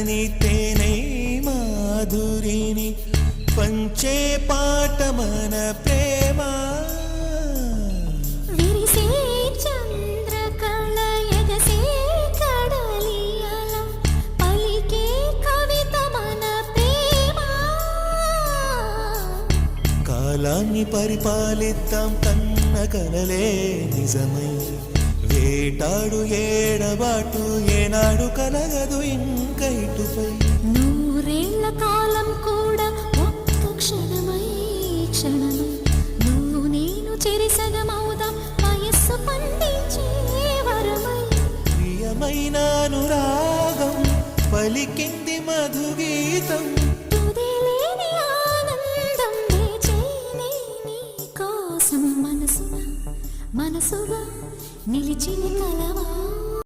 చల్లని తేనె మాధురిని పంచే పాట మన ప్రేమ. విరిసే చంద్రకళ ఎగసే కడలియల పలికే కవిత మన ప్రేమ. కాలాన్ని పరిపాలిద్దాం కన్న కలలే నిజమై, వేటాడు ఏడబాటు ఏనాడు కలగదు ఇంక ఇటుపై. నూరేళ్ల కాలం కూడా ఒక్క క్షణమై క్షణమై నువ్వు నేను చెరిసగమవుదాం వయస్సు పండించే వరమై. ప్రియమైన అనురాగం పలికింది మధుగీతం, తుదిలేని ఆనందం వేచేనే నీ కోసం మనసుగా నిలిచిన కలవా.